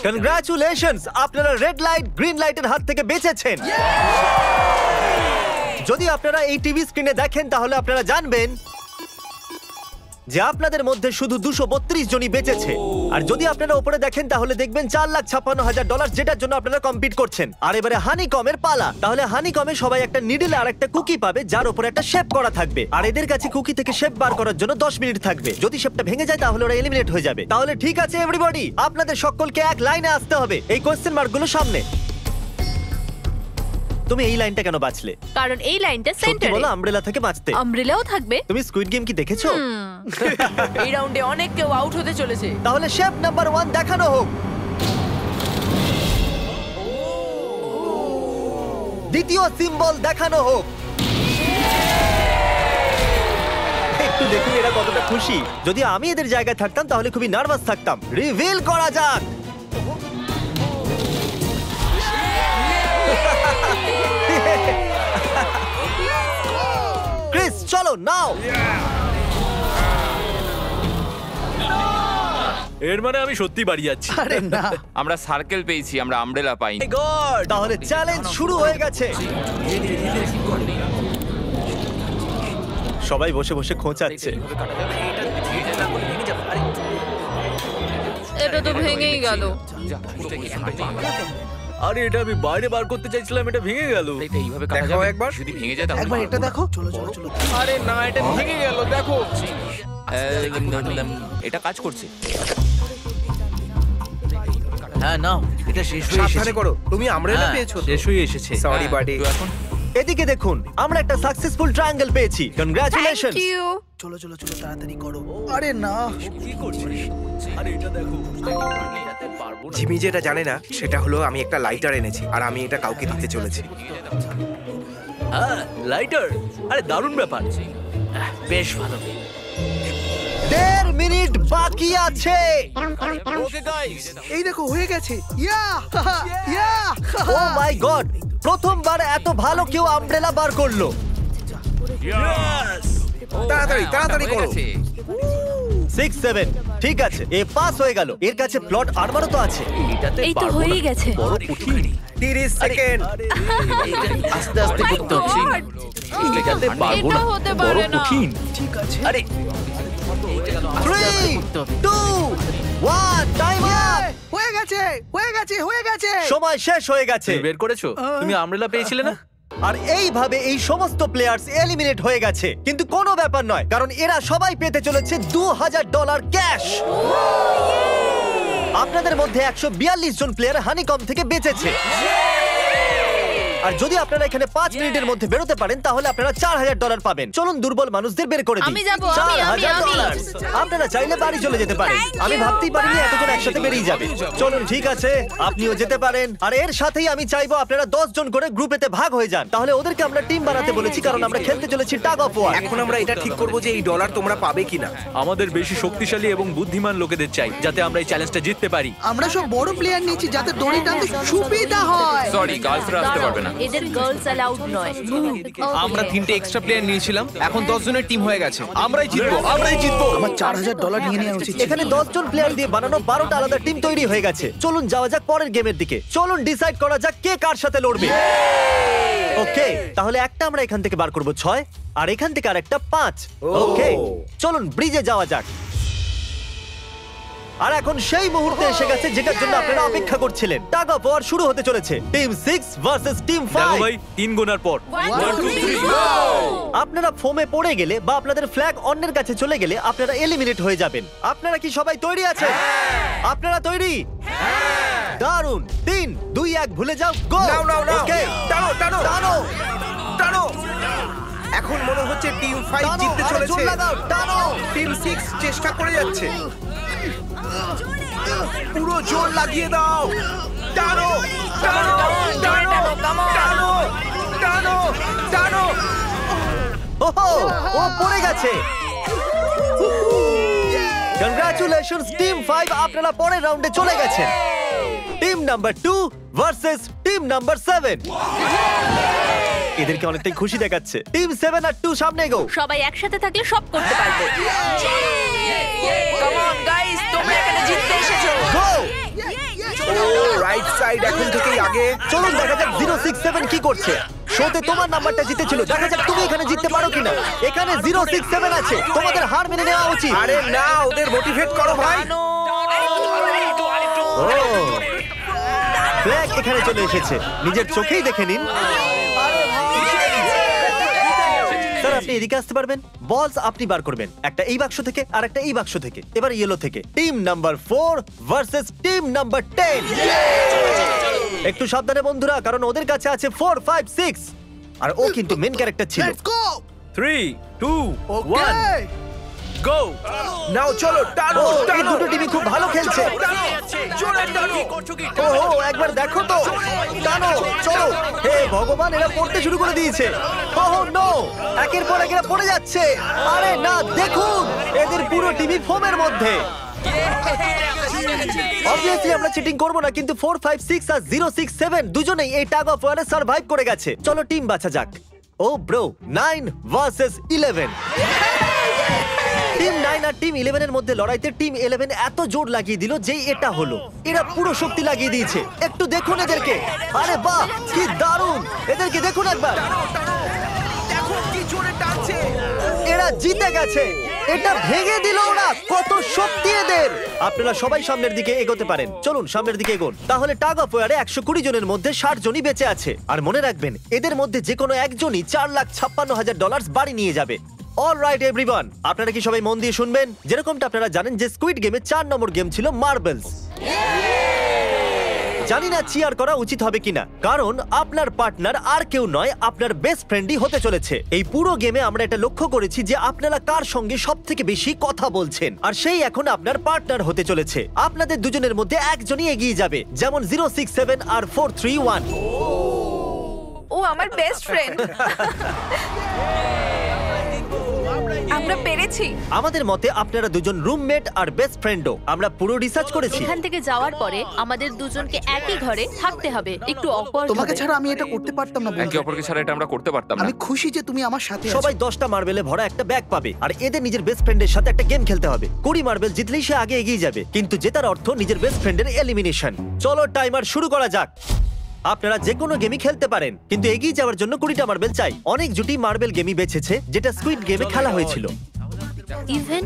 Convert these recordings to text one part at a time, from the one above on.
Congratulations, আপনারা red light green লাইটের হাত থেকে বেঁচেছেন। যদি আপনারা এই টিভি স্ক্রিনে দেখেন তাহলে আপনারা জানবেন যে আপনাদের মধ্যে শুধু 232 জনই বেঁচেছে। আর যদি আপনারা উপরে দেখেন তাহলে দেখবেন $4,56,000, যেটার জন্য আপনারা কম্পিট করছেন। আর এবারে হানিকমের পালা। তাহলে হানিকমে সবাই একটা নিডল আর একটা কুকি পাবে, যার উপরে একটা শেপ করা থাকবে। আর এদের কাছে কুকি থেকে শেপ বার করার জন্য 10 মিনিট থাকবে। যদি শেপটা ভেঙে যায় তাহলে ওরা এলিমিনেট হয়ে যাবে। তাহলে ঠিক আছে এভরিবডি, আপনাদের সকলকে এক লাইনে আসতে হবে এই কোশ্চেন মার্কগুলো সামনে। তুমি এই লাইনটা কেন বাঁচলে? কারণ এই লাইনটা সত্যি সেন্টারে। বলো, আমব্রেলা থেকে বাঁচতে। আমব্রেলাও থাকবে। তুমি স্কুইড গেম কি দেখেছো? এই রাউন্ডে অনেক কেউ আউট হতে চলেছে। তাহলে শেপ নাম্বার 1 দেখানো হোক। দ্বিতীয় সিম্বল দেখানো হোক। একটু দেখুন এরা কতটা খুশি। যদি আমি এদের জায়গায় থাকতাম তাহলে খুবই নার্ভাস থাকতাম। রিভিল করা যাক। ক্রিস চলো নাও। এর মানে আমি সত্যি বাড়ি যাচ্ছি। আরে না, আমরা সার্কেল পেয়েছি, আমরা আমব্রেলা পাইনি। তাহলে চ্যালেঞ্জ শুরু হয়ে গেছে। সবাই বসে বসে খোঁচাচ্ছে। এটা তো ভেঙেই গেল। আরে এটা আমি বাইরে বার করতে চাইছিলাম, এটা ভেঙে গেল। এটা এইভাবে কাটা যাবে একবার, যদি ভেঙে যায় তাহলে একবার এটা দেখো। চলো চলো চলো। আরে না, এটা ভেঙে গেল, দেখো। এটা কাজ করছে। হ্যাঁ নাও, এটা শেষ হয়ে এসেছে। সাবধানে করো, তুমি আমব্রেলা হ্যাঁ, পেয়েছো। শেষ হয়ে এসেছে। Sorry buddy. তো এখন এদিকে দেখুন, আমরা একটা সাকসেসফুল ট্রায়াঙ্গেল পেয়েছি। কনগ্রাচুলেশনস। Thank you. চলো চলো চলো, তাড়াতাড়ি করো। আরে না, কি করছিস? আরে এটা দেখো। জিমি যেটা জানে না সেটা হলো আমি একটা লাইটার এনেছি আর আমি এটা কাউকে দিতে চলেছি। হ্যাঁ, লাইটার। আরে দারুণ ব্যাপার। বেশ ভালো। 1.5 মিনিট বাকি আছে। ওকে গাইস, এই দেখো হয়ে গেছে। ইয়া ইয়া। ও মাই গড, প্রথমবার এত ভালো কেউ আমব্রেলা বার করলো। তাড়াতাড়ি তাড়াতাড়ি হয়ে করো। গেছে। 6 7 ঠিক আছে, এ পাস হয়ে গেল। এর কাছে প্লট আর্মারও তো আছে। এই তো হয়েই গেছে। 30 সেকেন্ড। আস্তে আস্তে করতে হচ্ছে। এটাতে পারবো এটা না, হতে বড় পারে না। কঠিন। ঠিক আছে। আরে 3 2 1 টাইম আপ। হয়ে গেছে হয়ে গেছে হয়ে গেছে। সময় শেষ হয়ে গেছে। তুমি বের করেছো? তুমি আমব্রেলা পেয়েছিলে না? আর এইভাবে এই সমস্ত প্লেয়ার্স এলিমিনেট হয়ে গেছে। কিন্তু কোনো ব্যাপার নয়, কারণ এরা সবাই পেতে চলেছে $2,000 ক্যাশ। আপনাদের মধ্যে 142 জন প্লেয়ার হানিকম থেকে বেঁচেছে। আর যদি আপনারা এখানে 5 মিনিটের মধ্যে বেরোতে পারেন তাহলে আপনারা $4,000 পাবেন। চলুন দুর্বল মানুষদের বের করে দিই। আমি যাবো, আমি। $4,000। আপনারা চাইলে বাড়ি চলে যেতে পারেন। আমি ভাবতেই পারিনি এতজন একসাথে বেরিয়ে যাবে। চলুন ঠিক আছে, আপনিও যেতে পারেন। আর এর সাথেই আমি চাইবো আপনারা 10 জন করে গ্রুপেতে ভাগ হয়ে যান। তাহলে ওদেরকে আমরা টিম বানাতে বলেছি, কারণ আমরা খেলতে চলেছি টাগ অফ ওয়ার। এখন আমরা এটা ঠিক করব যে এই ডলার তোমরা পাবে কিনা। আমাদের বেশি শক্তিশালী এবং বুদ্ধিমান লোকেদের চাই, যাতে আমরা এই চ্যালেঞ্জটা জিততে পারি। আমরা সব বড় প্লেয়ার নিয়েছি যাতে দড়ি টানতে সুবিধা হয়। সরি, গার্লসরা আসতে পারবে না। এদের গার্লস অ্যালাউড নয়। আমরা 3টে এক্সট্রা প্লেয়ার নিয়েছিলাম, এখন 10 জনের টিম হয়ে গেছে। আমরাই জিতবো, আমরাই জিতবো। আমার $4,000 নিয়ে নেওয়া উচিত। এখানে 10 জন প্লেয়ার দিয়ে বানানো 12টা আলাদা টিম তৈরি হয়ে গেছে। চলুন যাওয়া যাক পরের গেমের দিকে। চলুন ডিসাইড করা যাক কে কার সাথে লড়বে। ওকে, তাহলে একটা আমরা এখান থেকে বার করব 6, আর এখান থেকে আরেকটা 5। ওকে, চলুন ব্রিজে যাওয়া যাক। আর এখন সেই মুহূর্তে এসে গেছে যেটার জন্য আপনারা অপেক্ষা করছিলেন। টাগ অফ ওয়ার শুরু হতে চলেছে। টিম 6 ভার্সেস টিম দেখো 5। ভাই, 3 গোনার পর 1 2 3 আপনারা ফোমে পড়ে গেলে বা আপনাদের ফ্ল্যাগ অন্যের কাছে চলে গেলে আপনারা এলিমিনেট হয়ে যাবেন। আপনারা কি সবাই তৈরি আছেন? আপনারা তৈরি? দারুন। 3 2 1 ভুলে যাও, গো। নাও নাও নাও। ওকে, টানো টানো টানো টানো। এখন মনে হচ্ছে টিম 5 টানো, জিততে আরে জোর চলেছে। লাগাও, টানো। টিম 6 চেষ্টা করে যাচ্ছে। পুরো জোর লাগিয়ে দাও। টানো টানো টানো টানো টানো টানো। ওহো, ও পড়ে গেছে। কংগ্রাচুলেশনস টিম 5, আপনারা পরের রাউন্ডে চলে গেছেন। Team number 2 versus team number 7। এদেরকে অনেকটাই খুশি দেখাচ্ছে। টিম 7 আর 2 সামনে এগো। সবাই একসাথে থাকলে সব করতে পারবে। কাম অন গাইস, তোমরা এখানে রাইট সাইড এখন থেকেই আগে। চলুন দেখা যাক 067 কি করছে। শোতে তোমার নাম্বারটা জিতেছিল, দেখা যাক তুমি এখানে জিততে পারো কিনা। এখানে 067 আছে, তোমাদের হার মেনে নেওয়া উচিত। আরে না, ওদের মোটিভেট করো ভাই। ও ফ্ল্যাগ এখানে চলে এসেছে, নিজের চোখেই দেখে নিন। স্যার আপনি এদিকে আসতে পারবেন? বলস আপনি বার করবেন, একটা এই বাক্স থেকে আর একটা এই বাক্স থেকে। এবার ইয়েলো থেকে team number 4 versus team number 10। একটু সাবধানে বন্ধুরা, কারণ ওদের কাছে আছে 4, 5, 6 আর ও কিন্তু মেন ক্যারেক্টার ছিল। লেটস গো 3, 2, 1 ওকে গো। নাও চলো, টানো ও, এই টানো। দুটো টিমই খুব ভালো খেলছে। ও একবার দেখো তো, টানো চলো। হে ভগবান, এরা পড়তে শুরু করে দিয়েছে। ওহ নো, একের পর এক এরা পড়ে যাচ্ছে। আরে না, দেখুন এদের পুরো টিমই ফোমের মধ্যে। অবভিয়াসলি আমরা চিটিং করব না, কিন্তু 4, 5, 6 আর 067 দুজনেই এই টাগ অফ ওয়ারে সার্ভাইভ করে গেছে। চলো টিম বাছা যাক। ও ব্রো, 9 ভার্সেস 11। টিম 9 আর টিম 11 এর মধ্যে লড়াইতে টিম 11 এত জোর লাগিয়ে দিল যে এটা হলো। এরা পুরো শক্তি লাগিয়ে দিয়েছে। একটু দেখুন এদেরকে। আরে বাহ, কি দারুণ! এদেরকে দেখুন একবার। দেখো কি জোরে টানছে। এরা জিতে গেছে। এটা ভেঙে দিল ওরা। কত শক্তি এদের! আপনারা সবাই সামনের দিকে এগোতে পারেন। চলুন সামনের দিকে এগোন। তাহলে টাগ অফ ওয়ারে 120 জনের মধ্যে 60 জনই বেঁচে আছে। আর মনে রাখবেন, এদের মধ্যে যে কোনো একজনই $4,56,000 বাড়ি নিয়ে যাবে। অলরাইট এভরিওয়ান, আপনারা কি সবাই মন দিয়ে শুনবেন? যেরকমটা আপনারা জানেন যে স্কুইড গেমে 4 নম্বর গেম ছিল মার্বেলস। জানি না চিয়ার করা উচিত হবে কিনা, কারণ আপনার পার্টনার আর কেউ নয়, আপনার বেস্ট ফ্রেন্ডই হতে চলেছে। এই পুরো গেমে আমরা এটা লক্ষ্য করেছি যে আপনারা কার সঙ্গে সবথেকে বেশি কথা বলছেন, আর সেই এখন আপনার পার্টনার হতে চলেছে। আপনাদের দুজনের মধ্যে একজনই এগিয়ে যাবে, যেমন 067 আর 431। ও আমার বেস্ট ফ্রেন্ড। আমরা পেরেছি। আমাদের মতে আপনারা দুজন রুমমেট আর বেস্ট ফ্রেন্ডও। আমরা পুরো রিসার্চ করেছি। এখান থেকে যাওয়ার পরে আমাদের দুজনকে একই ঘরে থাকতে হবে। একটু অকওয়ার্ড তোমাকে ছাড়া আমি এটা করতে পারতাম না একে বন্ধু। অপরকে ছাড়া এটা আমরা করতে পারতাম না। আমি খুশি যে তুমি আমার সাথে আছো। সবাই 10টা মার্বেলে ভরা একটা ব্যাগ পাবে, আর এদের নিজের বেস্ট ফ্রেন্ডের সাথে একটা গেম খেলতে হবে। 20 মার্বেল জিতলেই সে আগে এগিয়ে যাবে, কিন্তু জেতার অর্থ নিজের বেস্ট ফ্রেন্ডের এলিমিনেশন। চলো টাইমার শুরু করা যাক। আপনারা যে কোনো গেমই খেলতে পারেন, কিন্তু এগিয়ে যাওয়ার জন্য 20টা মার্বেল চাই। অনেক জুটি মার্বেল গেমই বেঁচেছে, যেটা স্কুইড গেমে খেলা হয়েছিল। ইভেন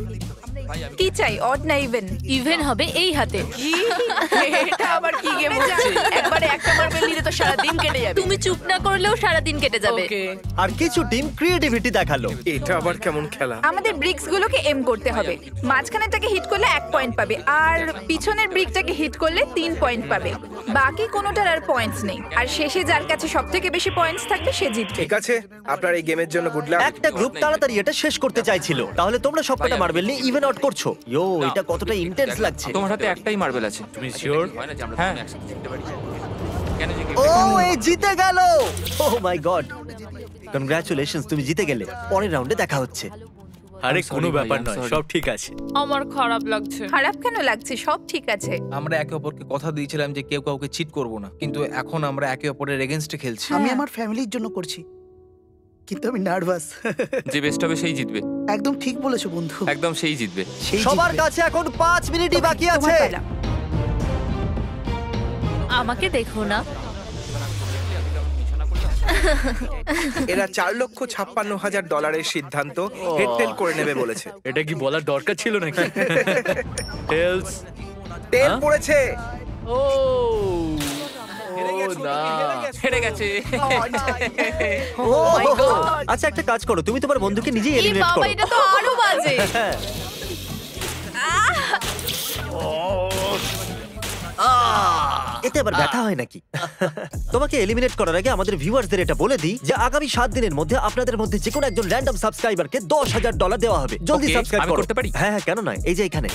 কি চাই, অড না ইভেন? ইভেন হবে এই হাতে। এটা আবার কি গেম হচ্ছে? একবারে একটা মার্বেল নিলে তো সারা দিন কেটে যাবে। তুমি চুপ না করলেও সারা দিন কেটে যাবে। ওকে। আর কিছু টিম ক্রিয়েটিভিটি দেখালো। এটা আবার কেমন খেলা? আমাদের ব্রিক্স গুলোকে এম করতে হবে। মাঝখানেরটাকে হিট করলে 1 পয়েন্ট পাবে, আর পিছনের ব্রিকটাকে হিট করলে 3 পয়েন্ট পাবে। বাকি কোনোটার আর পয়েন্টস নেই, আর শেষে যার কাছে সবথেকে বেশি পয়েন্টস থাকবে সে জিতবে। ঠিক আছে, আপনার এই গেমের জন্য গুড লাক। একটা গ্রুপ তাড়াতাড়ি এটা শেষ করতে চাইছিল, তাহলে তোমরা সবকটা মার্বেল নিয়ে ইভেন আউট করছো। ইয়ো, এটা কতটা ইন্টেন্স লাগছে। তোমার হাতে একটাই মার্বেল আছে। তুমি শিওর? হ্যাঁ। ও এই জিতে গেল। ও মাই গড, কনগ্রাচুলেশনস, তুমি জিতে গেলে। পরের রাউন্ডে দেখা হচ্ছে। আরে sorry কোনো ভাই, ব্যাপার I'm নয়, sorry. সব ঠিক আছে। আমার খারাপ লাগছে। খারাপ কেন লাগছে? সব ঠিক আছে। আমরা একে অপরকে কথা দিয়েছিলাম যে কেউ কাউকে চিট করব না, কিন্তু এখন আমরা একে অপরের এগেইনস্টে খেলছি। আমি আমার ফ্যামিলির জন্য করছি, কিন্তু আমি নার্ভাস। যে বেস্ট হবে সেই জিতবে। একদম ঠিক বলেছো বন্ধু। একদম সেই জিতবে। সেই সবার জিতবে। কাছে এখন 5 মিনিটই বাকি তোমার আছে। পালা। আমাকে দেখো না। এরা $4,56,000 সিদ্ধান্ত হেডটেল করে নেবে বলেছে। এটা কি বলার দরকার ছিল নাকি? টেলস। টেল পড়েছে। ও না, হেরে গেছে। ও আচ্ছা, একটা কাজ করো, তুমি তোমার বন্ধুকে নিজেই এই এলিমিনেট বাবা, করো। এটা তো আরো বাজে। হ্যাঁ। এতে আবার ব্যথা হয় নাকি? তোমাকে এলিমিনেট করার আগে আমাদের ভিউয়ার্সদের এটা বলে দিই যে আগামী 7 দিনের মধ্যে আপনাদের মধ্যে যে কোনো একজন র্যান্ডম সাবস্ক্রাইবারকে $10,000 দেওয়া হবে। জলদি Okay, সাবস্ক্রাইব আমি করো। করতে পারি? হ্যাঁ হ্যাঁ, কেন নয়, এই যে এখানে।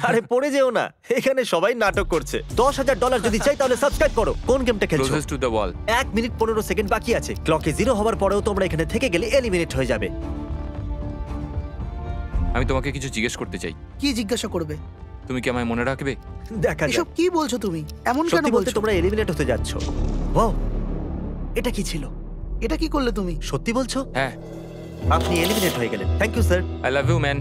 আরে পড়ে যেও না, এখানে সবাই নাটক করছে। $10,000 যদি চাই তাহলে সাবস্ক্রাইব করো। কোন গেমটা খেলছো? Closest to the wall. 1 minute 15 second বাকি আছে। ক্লকে 0 হওয়ার পরেও তোমরা এখানে থেকে গেলে এলিমিনেট হয়ে যাবে। আমি তোমাকে কিছু জিজ্ঞেস করতে চাই। কি জিজ্ঞাসা করবে? তুমি কি আমায় মনে রাখবে? দেখা যাক। এসব কি বলছো তুমি? এমন কেন সত্যি বলতে বলছো? তোমরা এলিমিনেট হতে যাচ্ছ। ওয়াও, এটা কি ছিল? এটা কি করলে তুমি? সত্যি বলছো? হ্যাঁ। আপনি এলিমিনেট হয়ে গেলেন। Thank you sir. I love you man.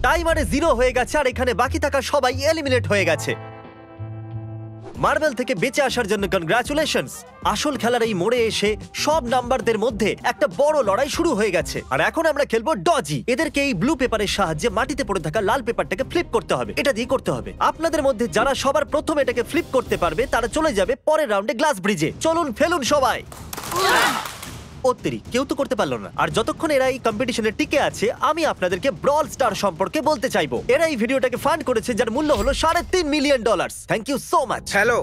টাইমারে 0 হয়ে গেছে আর এখানে বাকি থাকা সবাই এলিমিনেট হয়ে গেছে। মার্বেল থেকে বেঁচে আসার জন্য কনগ্রাচুলেশনস। আসল খেলার এই মোড়ে এসে সব নাম্বারদের মধ্যে একটা বড় লড়াই শুরু হয়ে গেছে। আর এখন আমরা খেলবো ডজি। এদেরকে এই ব্লু পেপারের সাহায্যে মাটিতে পড়ে থাকা লাল পেপারটাকে ফ্লিপ করতে হবে। এটা দিয়ে করতে হবে। আপনাদের মধ্যে যারা সবার প্রথম এটাকে ফ্লিপ করতে পারবে তারা চলে যাবে পরের রাউন্ডে গ্লাস ব্রিজে। চলুন ফেলুন সবাই। কেউ তো করতে পারলো না। আর যতক্ষণ এরা এই কম্পিটিশনে টিকে আছে আমি আপনাদেরকে ব্রল স্টার সম্পর্কে বলতে চাইবো। এরা এই ভিডিওটাকে ফান্ড করেছে যার মূল্য হলো $3.5 million. Thank you so much. Hello.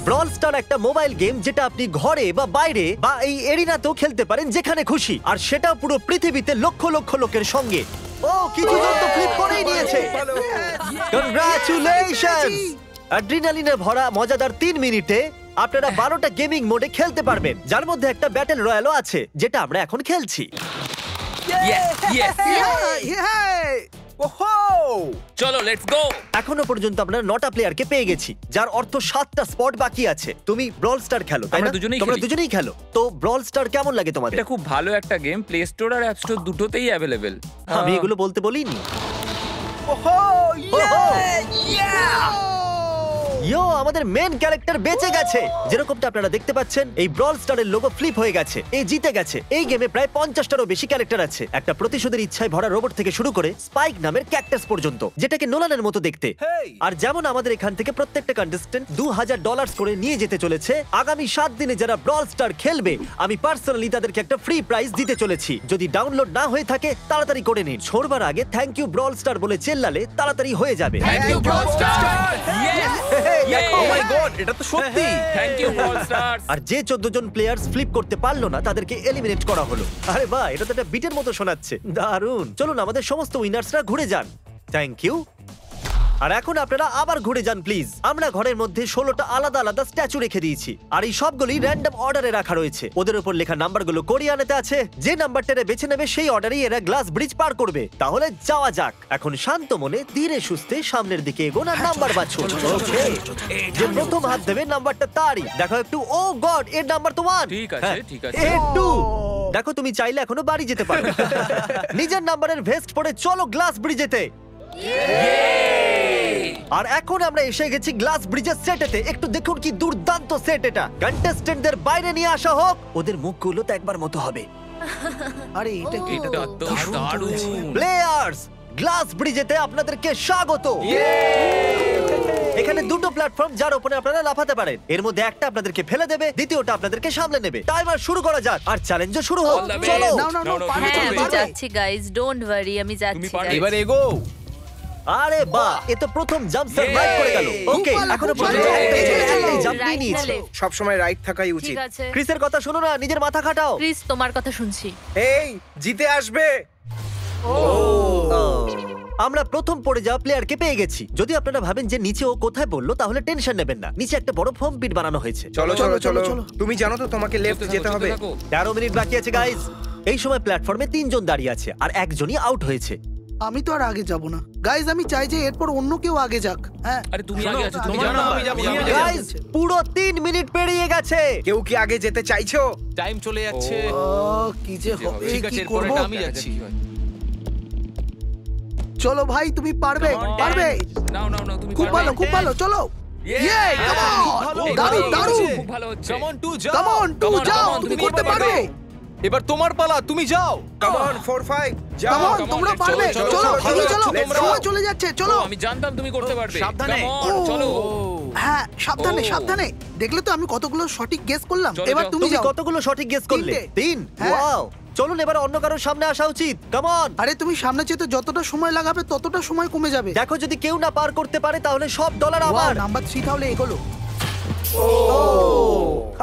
Brawl Star একটা মোবাইল গেম যেটা আপনি ঘরে বা বাইরে বা এই এরিনাতেও খেলতে পারেন যেখানে খুশি, আর সেটা পুরো পৃথিবীতে লক্ষ লক্ষ লোকের সঙ্গে। ও কিছু জন তো ফ্লিপ করেই নিয়েছে। কনগ্রাচুলেশনস। অ্যাড্রিনালিনে ভরা মজাদার 3 মিনিটে আপনারা 12টা গেমিং মোডে খেলতে পারবেন, যার মধ্যে একটা ব্যাটল রয়্যালও আছে যেটা আমরা এখন খেলছি। চলো লেটস গো। এখনো পর্যন্ত আমরা 9টা প্লেয়ারকে পেয়ে গেছি, যার অর্থ 7টা স্পট বাকি আছে। তুমি ব্রল স্টার খেলো, তাই না? আমরা দুজনেই তোমরা খেলি। দুজনেই খেলো। তো ব্রল স্টার কেমন লাগে তোমাদের? এটা খুব ভালো একটা গেম, প্লে স্টোর আর অ্যাপ স্টোর দুটোতেই অ্যাভেলেবেল। আমি এগুলো বলতে বলিনি। ইয়ো, আমাদের মেন ক্যারেক্টার বেঁচে গেছে। যেরকমটা আপনারা দেখতে পাচ্ছেন এই ব্রল স্টারের লোগো ফ্লিপ হয়ে গেছে। এই জিতে গেছে। এই গেমে প্রায় 50টারও বেশি ক্যারেক্টার আছে। একটা প্রতিশোধের ইচ্ছায় ভরা রোবট থেকে শুরু করে স্পাইক নামের ক্যাকটাস পর্যন্ত, যেটাকে নোলানের মতো দেখতে। আর যেমন আমাদের এখান থেকে প্রত্যেকটা কন্টেস্ট্যান্ট $2000 করে নিয়ে যেতে চলেছে। আগামী 7 দিনে যারা ব্রল স্টার খেলবে আমি পার্সোনালি তাদেরকে একটা ফ্রি প্রাইজ দিতে চলেছি। যদি ডাউনলোড না হয়ে থাকে তাড়াতাড়ি করে নিন। ছোড়বার আগে থ্যাংক ইউ ব্রল স্টার বলে চেল্লালে তাড়াতাড়ি হয়ে যাবে। Thank you Brawl Star. Oh my God, এটা তো সত্যি। Thank you Brawl Star. আর যে 14 জন প্লেয়ার্স ফ্লিপ করতে পারলো না তাদেরকে এলিমিনেট করা হলো। আরে বাহ, এটা তো একটা বিটের মতো শোনাচ্ছে। দারুণ। চলুন আমাদের সমস্ত উইনার্সরা ঘুরে যান। Thank you. আর এখন আপনারা আবার ঘুরে যান প্লিজ। আমরা ঘরের মধ্যে 16টা আলাদা আলাদা স্ট্যাচু রেখে দিয়েছি, আর এই সবগুলি র্যান্ডম অর্ডারে রাখা রয়েছে। ওদের উপর লেখা নাম্বারগুলো কোরিয়ানেতে আছে। যে নাম্বারটা বেছে নেবে সেই অর্ডারেই এরা গ্লাস ব্রিজ পার করবে। তাহলে যাওয়া যাক। এখন শান্ত মনে ধীরে সুস্থে সামনের দিকে এগোন আর নাম্বার বাছুন। Okay. যে প্রথম হাত দেবে নাম্বারটা তারই। দেখো একটু। ও গড, এর নাম্বার তো 1। ঠিক আছে, ঠিক আছে। এর 2। দেখো তুমি চাইলে এখনো বাড়ি যেতে পারো। নিজের নাম্বারের ভেস্ট পরে চলো গ্লাস ব্রিজেতে। আর এখন আমরা এসে গেছি গ্লাস ব্রিজের সেটেতে। একটু দেখুন কি দুর্দান্ত সেট এটা। কন্টেস্ট্যান্টদের বাইরে নিয়ে আসা হোক, ওদের মুখগুলো তো একবার মতো হবে। আরে এটা কি? এটা তো দারুণ। প্লেয়ার্স, গ্লাস ব্রিজেতে আপনাদেরকে স্বাগত। এখানে দুটো প্ল্যাটফর্ম যার উপরে আপনারা লাফাতে পারেন। এর মধ্যে একটা আপনাদেরকে ফেলে দেবে, দ্বিতীয়টা আপনাদেরকে সামলে নেবে। টাইমার শুরু করা যাক আর চ্যালেঞ্জও শুরু হোক। All the way. চলো। নাও, নাও, নাও, No, no, পারবে, হ্যাঁ, তুমি আমি পারবে। যাচ্ছি গাইস, ডোন্ট ওয়ারি, আমি যাচ্ছি তুমি পারবে। guys। এবার এগো। আরে বাহ, এ তো প্রথম জাম্প সার্ভাইভ করে গেল। ওকে, খুব ভালো, এখনো খুব ভালো। পর্যন্ত একটাই জাম্প Right নিয়ে না নিয়েছে। left? সব সময় রাইট থাকাই ঠিক উচিত। আছে ক্রিসের কথা শোনো না, নিজের মাথা খাটাও। ক্রিস, তোমার কথা শুনছি। এই জিতে আসবে। আমরা প্রথম পড়ে যাওয়া প্লেয়ারকে পেয়ে গেছি। যদি আপনারা ভাবেন যে নিচে ও কোথায় বললো তাহলে টেনশন নেবেন না, নিচে একটা বড় ফোম পিট বানানো হয়েছে। চলো চলো চলো চলো। তুমি জানো তো তোমাকে লেফট যেতে হবে। 13 মিনিট বাকি আছে গাইজ। এই সময় প্ল্যাটফর্মে 3 জন দাঁড়িয়ে আছে আর একজনই আউট হয়েছে। আমি তো আর আগে যাব না গাইজ। আমি চাই যে এরপর অন্য কেউ আগে যাক। হ্যাঁ, আরে তুমি আগে আছো, তুমি তোমার জানো। নাম আমি যাবো, আমি যাবো। গাইজ, পুরো 3 মিনিট পেরিয়ে গেছে। কেউ কি আগে যেতে চাইছো? টাইম চলে যাচ্ছে। কি যে হবে, ঠিক আছে, কি এরপরে করব? আমি যাচ্ছি। চলো ভাই, তুমি পারবে, পারবে। নাও নাও নাও, তুমি খুব পারবে। ভালো, খুব ভালো। চলো। Yeah! Come on! ভালো, দারুণ, ভালো, দারুণ। হচ্ছে। খুব ভালো হচ্ছে। কাম অন টু যাও। Come on, two Come on, যাও, come on, তুমি তুমি করতে করতে পারবে। এবার তোমার পালা, তুমি যাও। কাম অন 4 5 কাম যাও। অন, come on, তোমরা let's পারবে। চলো, চলো, চলো, এগিয়ে চলো। let's go. সময় চলে যাচ্ছে, চলো। ও, আমি জানতাম তুমি করতে পারবে। সাবধানে। Come on, চলো। হ্যাঁ, সাবধানে, ও। সাবধানে। দেখলে তো আমি কতগুলো সঠিক গেস করলাম। চলো, এবার যাও। তুমি তুমি যাও। কতগুলো সঠিক গেস করলে? 3। হ্যাঁ। ওয়াও। চলুন এবার অন্য কারোর সামনে আসা উচিত। Come on. আরে তুমি সামনে যেতে যতটা সময় লাগাবে ততটা সময় কমে যাবে। দেখো যদি কেউ না পার করতে পারে তাহলে সব ডলার আমার। নাম্বার 3 তাহলে এগোলো।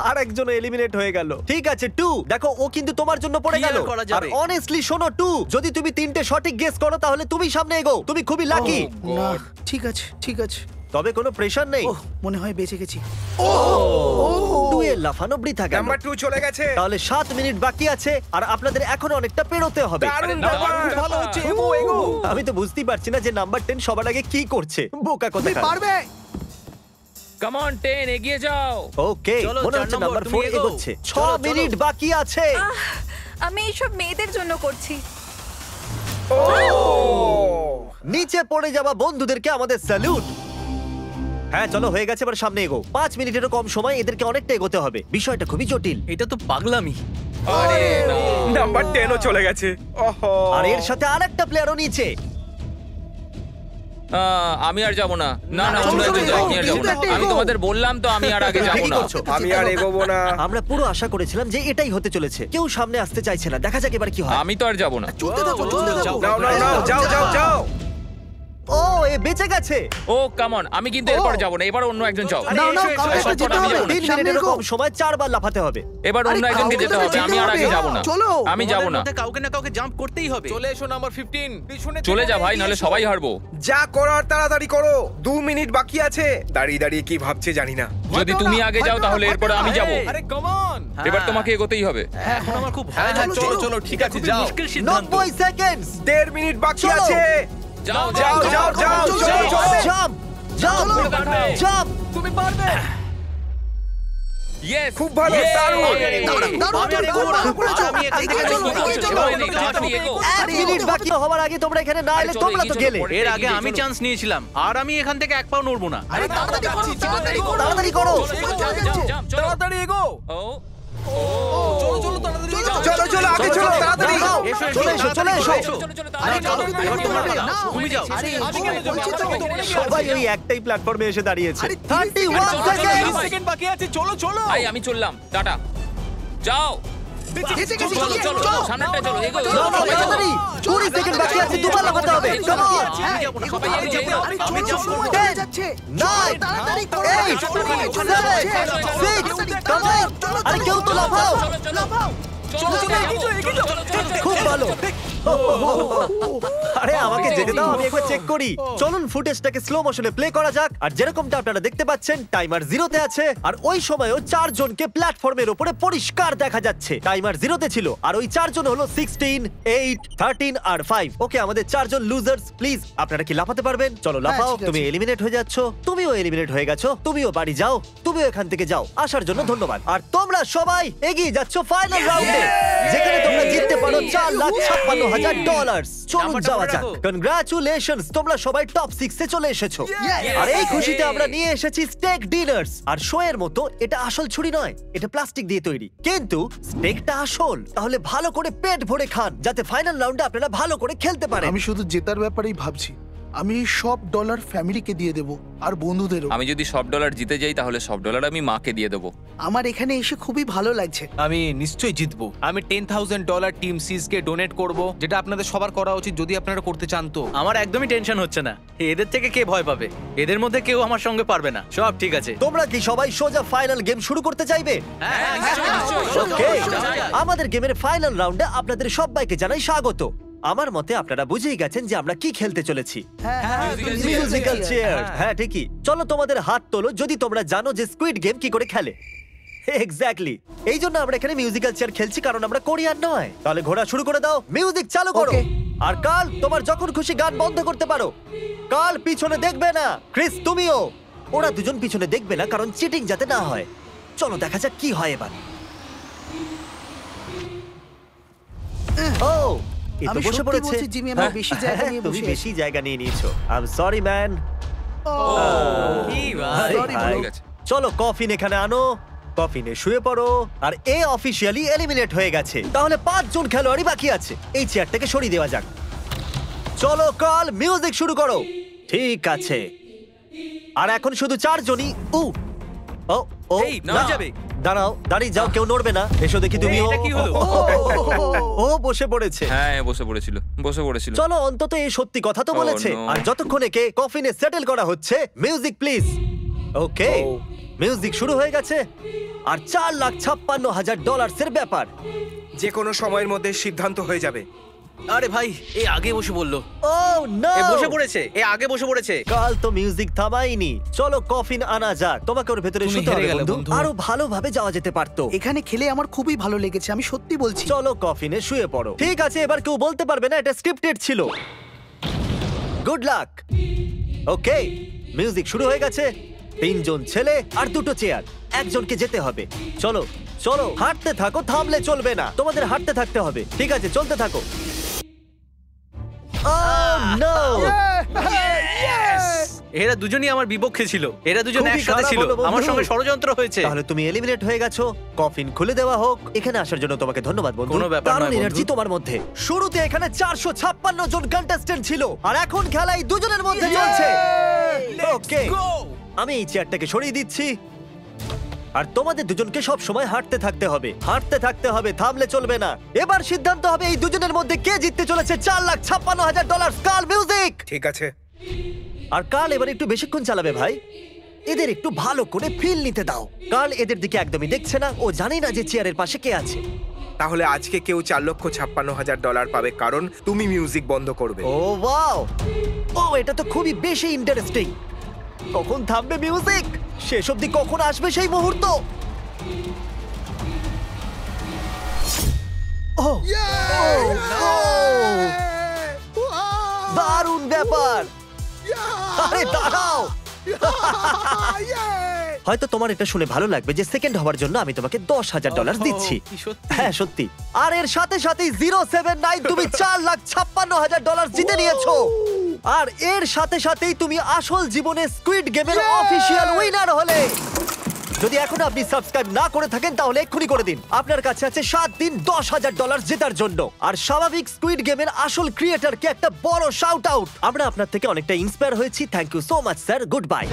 আর একজন এলিমিনেট হয়ে গেল। ঠিক আছে 2, দেখো ও কিন্তু তোমার জন্য পড়ে কি গেল। আর করা আর যাবে? অনেস্টলি শোনো 2, যদি তুমি 3টে সঠিক গেস করো তাহলে তুমি সামনে এগো। তুমি খুবই লাকি। না, ঠিক আছে, ঠিক আছে। তবে কোনো প্রেশার নেই। ওহ, মনে হয় বেঁচে গেছি। 2 এর লাফানো বৃথা গেল। নাম্বার 2 চলে গেছে। তাহলে 7 মিনিট বাকি আছে আর আপনাদের এখনো অনেকটা পেরোতে হবে। দারুণ দারুণ, ব্যাপার। ভালো হচ্ছে, এগো এগো। আমি তো বুঝতেই পারছি না যে নাম্বার 10 সবার আগে কি করছে। বোকা তুমি কথা। পারবে। কাম অন 10, এগিয়ে যাও। ওকে, চলো, মনে 4 হচ্ছে নম্বর, নাম্বার তুমি 4 এগোও। এগোচ্ছে। চলো, 6 মিনিট বাকি আছে। আমি এইসব মেয়েদের জন্য করছি। নিচে পড়ে যাওয়া বন্ধুদেরকে আমাদের স্যালুট। হ্যাঁ চলো, হয়ে গেছে, এবার সামনে এগো। 5 মিনিটেরও কম সময়, এদেরকে অনেকটা এগোতে হবে। বিষয়টা খুবই জটিল। এটা তো পাগলামি। আরে না। নাম্বার 10ও চলে গেছে। ওহো। আর এর সাথে আরেকটা প্লেয়ারও নিচে। আমি আর যাব না। না না, চলো, অন্য একজন চলো, যাও, আমি আর যাব কিন্তু না। একটা আমি এগো। তোমাদের বললাম তো আমি আর আগে যাব ঠিকই না। করছো। আমি আর এগোবো না। আমরা পুরো আশা করেছিলাম যে এটাই হতে চলেছে। কেউ সামনে আসতে চাইছে না। দেখা যাক এবার কি হয়। আমি তো আর যাব না। চলতে থাকো, চলতে থাকো। নাও নাও নাও, যাও যাও যাও। ও, এ বেঁচে গেছে। ও কাম অন, আমি কিন্তু এরপর যাব না। এবার অন্য একজন যাও। নাও, নাও, কাউকে সব যেতে আমি হবে। যাবো না। 3 সামনে মিনিটেরও এগো। কম সময় 4 বার লাফাতে হবে। এবার অন্য আরে, একজনকে কাউকে যেতে তো হবে। যেতে আমি আর আগে হবে। যাব না। চলো। আমি যাব না। কাউকে না কাউকে জাম্প করতেই হবে। চলে এসো নাম্বার 15 পিছনে চলে যা ভাই, নাহলে সবাই হারবো। যা করার তাড়াতাড়ি করো, 2 মিনিট বাকি আছে। দাঁড়িয়ে দাঁড়িয়ে কি ভাবছে জানি না। যদি তুমি আগে যাও তাহলে এরপরে আমি যাব। আরে কাম অন এবার তোমাকে এগোতেই হবে। এখন আমার খুব ভয় লাগছে। চলো চলো ঠিক আছে যাও। মুশকিল সিদ্ধান্ত। 90 সেকেন্ড। 1.5 মিনিট বাকি চলো। আছে। যাও যাও যাও যাও, চলো চলো। Jump jump jump. তুমি পারবে। ইয়েস, খুব ভালো, দারুণ। আমি এখান থেকে চলবো। এক মিনিট বাকি হওয়ার আগে তোমরা এখানে না এলে তোমরা তো গেলে। এর আগে আমি চান্স নিয়েছিলাম আর আমি এখান থেকে এক পাও নড়বো না। আরে তাড়াতাড়ি করো। তাড়াতাড়ি এগো। চলো চলো তাড়াতাড়ি চলো চলো, আগে চলো তাড়াতাড়ি। চলে এসো চলে এসো। তুমি যাও। সবাই ওই একটাই প্ল্যাটফর্মে এসে দাঁড়িয়েছে। 31 সেকেন্ড। সেকেন্ড বাকি আছে। চলো চলো। ভাই আমি চললাম, টাটা। যাও চলো চলো চলো, সামনেটা চলো, এগো না, না, তাড়াতাড়ি। 20 সেকেন্ড বাকি আছে, দুবার লাফাতে হবে। Come on. সবাই এগো। 9 8 7 6 কাম অন। আরে কেউ তো লাফাও। খুব ভালো। আরে আমাকে যেতে দাও, আমি একবার চেক করি। চলুন ফুটেজটাকে স্লো মোশনে প্লে করা যাক। আর যেরকমটা আপনারা দেখতে পাচ্ছেন, টাইমার 0 তে আছে। আর ওই সময়ও 4 জনকে প্ল্যাটফর্মের উপরে পরিষ্কার দেখা যাচ্ছে। টাইমার 0 তে ছিল। আর ওই 4 জন হলো 16, 8, 13 আর 5। ওকে, আমাদের 4 জন লুজার্স। প্লিজ আপনারা কি লাফাতে পারবেন? চলো লাফাও। ঠিক আছে। তুমি এলিমিনেট হয়ে যাচ্ছ, তুমিও এলিমিনেট হয়ে গেছো, তুমিও বাড়ি যাও, তুমিও এখান থেকে যাও। আসার জন্য ধন্যবাদ। আর তোমরা সবাই এগিয়ে যাচ্ছ ফাইনাল রাউন্ডে, যেখানে তোমরা জিততে পারো $4,56,000। চলুন নাম্বারটা যাওয়া মনে যাক। রাখো। কনগ্রাচুলেশনস, তোমরা সবাই টপ 6 এ চলে এসেছো। আর এই খুশিতে আমরা নিয়ে এসেছি স্টেক ডিনার্স। আর শো এর মতো এটা আসল ছুরি নয়, এটা প্লাস্টিক দিয়ে তৈরি, কিন্তু স্টেকটা আসল। তাহলে ভালো করে পেট ভরে খান, যাতে ফাইনাল রাউন্ডে আপনারা ভালো করে খেলতে পারেন। আমি শুধু জেতার ব্যাপারেই ভাবছি। আমি এই সব ডলার ফ্যামিলিকে দিয়ে দেবো আর বন্ধুদেরও। আমি যদি সব ডলার জিতে যাই তাহলে সব ডলার আমি মাকে দিয়ে দেবো। আমার এখানে এসে খুবই ভালো লাগছে। আমি নিশ্চয়ই জিতবো। আমি $10,000 টিম সিজকে ডোনেট করব, যেটা আপনাদের সবার করা উচিত যদি আপনারা করতে চান তো। আমার একদমই টেনশন হচ্ছে না। এদের থেকে কে ভয় পাবে? এদের মধ্যে কেউ আমার সঙ্গে পারবে না। সব ঠিক আছে। তোমরা কি সবাই সোজা ফাইনাল গেম শুরু করতে চাইবে? Okay. আমাদের গেমের ফাইনাল রাউন্ডে আপনাদের সবাইকে জানাই স্বাগত। আমার মতে আপনারা বুঝেই গেছেন যে আমরা কি খেলতে চলেছি। Musical chair. হ্যাঁ ঠিকই। চলো তোমাদের হাত তোলো যদি তোমরা জানো যে স্কুইড গেম কি করে খেলে। এক্স্যাক্টলি, এই জন্য আমরা এখানে মিউজিক্যাল চেয়ার খেলছি, কারণ আমরা কোরিয়ান নয়। তাহলে ঘোরা শুরু করে দাও, মিউজিক চালু করো। Okay. আর কাল, তোমার যখন খুশি গান বন্ধ করতে পারো। কাল পিছনে দেখবে না। ক্রিস তুমিও। ওরা দুজন পিছনে দেখবে না, কারণ চিটিং যাতে না হয়। চলো দেখা যাক কি হয় এবার। ও, এ তো আমি বসে সত্যি পড়েছে। বলছি, জিমি, আমি বেশি জায়গা নিয়ে তুমি বসে বেশি জায়গা নিয়ে নিয়েছো। I am sorry man. কি আরে sorry, ভাই। ঠিক আছে। চলো কফিন এখানে আনো, কফিনে শুয়ে পড়ো। আর এ অফিসিয়ালি এলিমিনেট হয়ে গেছে। তাহলে 5 জন খেলোয়াড়ই বাকি আছে। এই চেয়ারটাকে সরিয়ে দেওয়া যাক। চলো কাল, মিউজিক শুরু করো। ঠিক আছে। আর এখন শুধু 4 জনই। ও ও এই, না। নড়ে যাবে। দাঁড়াও, দাঁড়িয়ে যাও, কেউ নড়বে না। এসো দেখি তুমিও। এটা কি হলো? ও বসে পড়েছে। হ্যাঁ বসে পড়েছিল। চলো অন্তত এই সত্যি কথা তো Oh, বলেছে। no. আর যতক্ষণ একে কফিনে সেটেল করা হচ্ছে, মিউজিক প্লিজ। ওকে, মিউজিক শুরু হয়ে গেছে। আর $4,56,000 এর ব্যাপার। যে কোনো সময়ের মধ্যে সিদ্ধান্ত হয়ে যাবে। আরে ভাই, এ আগে বসে বললো। ও নো, এ বসে পড়েছে। এ আগে বসে পড়েছে। কাল তো মিউজিক থামাইনি। চলো কফিন আনা যাক। তোমাকে ওর ভেতরে তুমি শুতে হেরে হবে গেলে, বন্ধু। বন্ধু। আরো ভালোভাবে যাওয়া যেতে পারতো। এখানে খেলে আমার খুবই ভালো লেগেছে, আমি সত্যি বলছি। চলো কফিনে শুয়ে পড়ো। ঠিক আছে, এবার কেউ বলতে পারবে না এটা স্ক্রিপ্টেড ছিল। Good luck. ওকে, মিউজিক শুরু হয়ে গেছে। 3 জন ছেলে আর 2টো চেয়ার। একজনকে যেতে হবে। চলো চলো, হাঁটতে থাকো, থামলে চলবে না। তোমাদের হাঁটতে থাকতে হবে। ঠিক আছে, চলতে থাকো। নো এরা দুজনই আমার বিপক্ষে ছিল, এরা দুজন খুবই একসাথে খারাপ ছিল, হলো, বন্ধু। আমার সঙ্গে ষড়যন্ত্র হয়েছে। তাহলে তুমি এলিমিনেট হয়ে গেছো। কফিন খুলে দেওয়া হোক। এখানে আসার জন্য তোমাকে ধন্যবাদ বন্ধু। কোনো ব্যাপার দারুণ নয়, বন্ধু। এনার্জি তোমার মধ্যে। শুরুতে এখানে 456 জন কন্টেস্ট্যান্ট ছিল, আর এখন খেলা এই দুজনের মধ্যে চলছে। ওকে, আমি এই চেয়ারটাকে সরিয়ে দিচ্ছি। আর তোমাদের দুজনকে সব সময় হাঁটতে থাকতে হবে, হাঁটতে থাকতে হবে, থামলে চলবে না। এবার সিদ্ধান্ত হবে এই দুজনের মধ্যে কে জিততে চলেছে $4,56,000। Carl music. ঠিক আছে। আর কার্ল এবার একটু বেশিক্ষণ চালাবে ভাই, এদের একটু ভালো করে ফিল নিতে দাও। কার্ল এদের দিকে একদমই দেখছে না, ও জানে না যে চেয়ারের পাশে কে আছে। তাহলে আজকে কেউ $4,56,000 পাবে, কারণ তুমি মিউজিক বন্ধ করবে। ও ওয়াও, ও এটা তো খুবই বেশি ইন্টারেস্টিং। কখন থামবে মিউজিক? শেষ অবধি কখন আসবে সেই মুহূর্ত? ও, ও, দারুণ ব্যাপার। আরে দাঁড়াও, হয়তো তোমার এটা শুনে ভালো লাগবে যে সেকেন্ড হওয়ার জন্য আমি তোমাকে $10,000 দিচ্ছি। কি সত্যি? হ্যাঁ সত্যি। আর এর সাথে সাথেই 079 তুমি $4,56,000 জিতে নিয়েছো। আর এর সাথে সাথেই তুমি আসল জীবনে স্কুইড গেমের অফিসিয়াল উইনার হলে। যদি এখনো আপনি সাবস্ক্রাইব না করে থাকেন তাহলে এক্ষুনি করে দিন। আপনার কাছে আছে 7 দিন $10,000 জেতার জন্য। আর স্বাভাবিক স্কুইড গেমের আসল ক্রিয়েটরকে একটা বড় শাউট আউট। আমরা আপনার থেকে অনেকটা ইন্সপায়ার হয়েছি। Thank you so much sir, good bye.